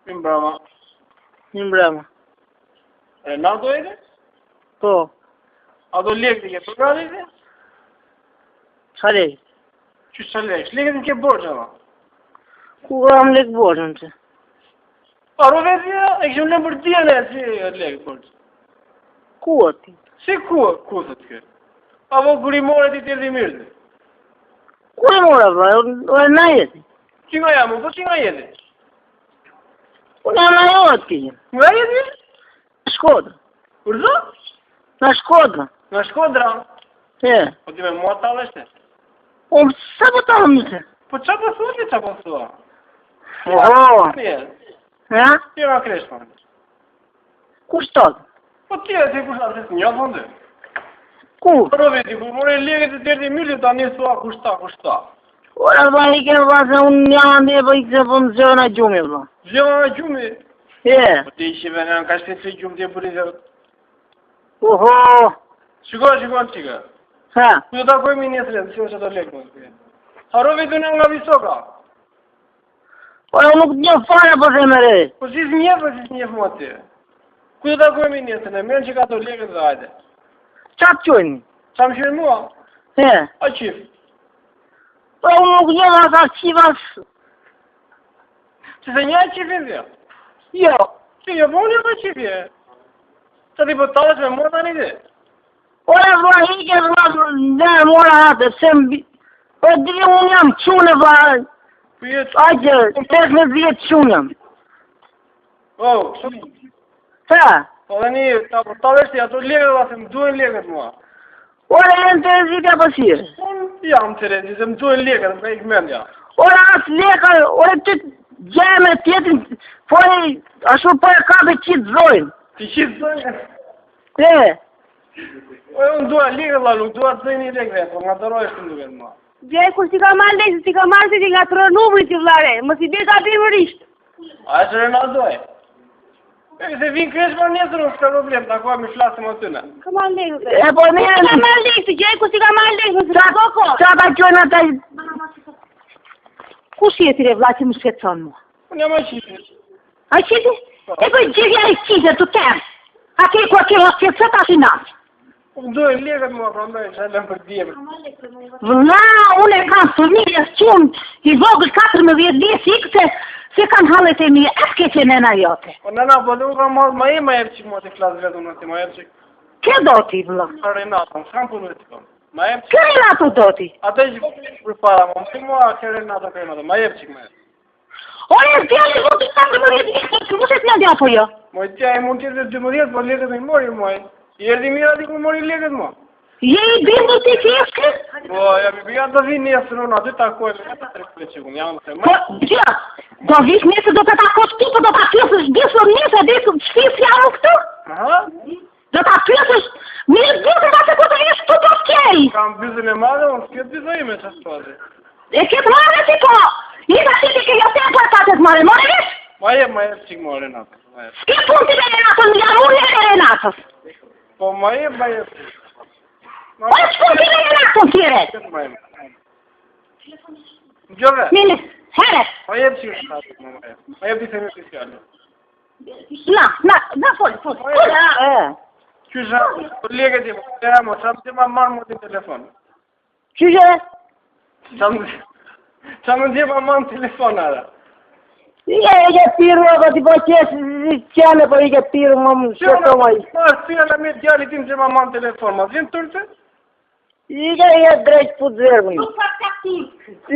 Një mbrama. Një mbrama. Renato e dhe? Po. A do lekë të ke përgati dhe? Qa lekë? Që qa lekë? Lekët në ke borqë, ama? Ku kam lekë borçën që? A ro vetë e këshëm në për tjene, si lekë borqë? Ku ati? Si ku të të kërë? Apo kur i more ti tjerë dhe mirë dhe? Ku e mora, ba? O e na jeti? Që nga jamu, po që nga jeti? Unë jam na jo ati. Nga jeti? Shkodra. Urdo? Na Shkodra. Nga Shkodra? E. Po ti me mua taleshte? O, sa po talë mëse? Po qa po thua ti qa po thua? Oho. Njerë. Ha? Ti nga kresh, pa. Ku shtot? Po ti e ti kushtat të një thonde? Ku? Pro veti, kur more lekët të tjerë dhe mirë, ta një thua kushta. Ora, ba, i kene ba, se unë një andi e po i këse po më zhëve në gjumi, ba. Zhjeva nga gjumi? E. Po ti ishi vene në ka shpetë se gjumë të e burizë. Oho. Shiko, qika. Ha? Ku do takojmë i njësre, të që të lekë, më. Haro vetë në nga visoka. Ora, nuk një fare po se më re. Po si s'njef mua ti. Ku do takojmë i njësre, mërën që ka të lekët dhe hajde. Qa të qojnë? Qa më qërë mua? E. A qif? Po, unë nuk një vasa qivas. Që se një e qifin dhe? Jo. Që jo, po unë e qifje. Që ti po talës me mua tani dhe? Ora, vla, ike, vla, dhe mora atë, se mbi... Po, dhe unë jam qune, vla. Aqë, 15 vjetë qune jam. O, kështu. Ha? Po dhe një, talështi, ato lekët dhe se më duhen lekët mua. Ora, jenë të rezitja pësirë. Unë jam të rezi, se më duhen lekët, me i këmendja. Ora, asë leka, ora, të gjeme tjetin, po e, ashtu po e kabe qitë zojnë. Ti qitë zojnë? E. O, unë duhen lekët, la, nuk duhen të zojnë i lekët, po nga të rojë shtë më duhet mua. Gjej, kur si ka marrë lekë, si ka marrë se ti nga të rënumri që vlare, më si bje ka bimërisht. A e që Ronaldo e? E se vinë kresh për njësër, unë s'ka problem, ta koha mi flasëm aty në. Ka marrë lekë, dhe. E, po, ne, Ka marrë lekë, si gjej, kur si ka marrë lekë, më si ka boko. qa ta qojnë ata... Ku si e ti re vla që më shketëson mua? Unë jam a qiti. A qiti? E po gjithja e qiti, të temë. A ke ku a ke o shketësët a finansë. Unë duhen lekët mua, pra ndoj, që e lëm për djemë. Vla, unë e kam fëmijës qumë, i vogël 14 vjetë, se kanë hallet e mija, e s'ke që nëna jote. Po nëna, po dhe u ka marrë ma e ma jep që mua të flasë vetë unë, ma jep që... Ke do ti, vla? Ka Renato, më s'kam punu e të kom. Ma jep që... Ke Renato do ti? Ate që për para, më të mua që Renato, ma jep që ma jep. Ore, djali, vë të 14 vjetë, që vë shetë një dja po jo? Moj tja e mund tjetë dhe 12, po lekët me mori moj. I erdi mira ti ku mori lekët mua. Je i bindu ti që jeske? Po, ja mi bia do vi nesër unë, aty takojme, e të trekve që unë, jam të Po, gjë, do vish nesër do të takosh ti, po do ta pjesësh disë nesër, disë shpis jamu këtu? Aha? Do ta pjesësh, mirë disë nga se ku të vish tu po s'kej. Kam bizën e madhe, unë s'ket bizojime që s'pati. E këtë marrë ti po, i ka ti ke jo tempo e patës marrë, more vish? Ma jep qik ma Renato, ma jep. S'ke pun ti me Renato, në janë unë e Renatos. Po ma jep. O e s'pun ti me Renato tjere? Ma jep. Gjove? Mini, here. Ma jep qik shtatë, ma jep. Ma jep dise me fiskale. Na, fol. Qysha, po lekët i, të ramo, qa më të ma marrë më të telefon? Qyshe? Qa më të ma marrë më telefon, ara? Ike piru, e ti po qene, po ike piru, më shqeto moj. Marë, syna në me djali tim që ma marrë më telefon, ma zhjën tërte? Ike drejt putë zërë, më. Nuk pa kaktim.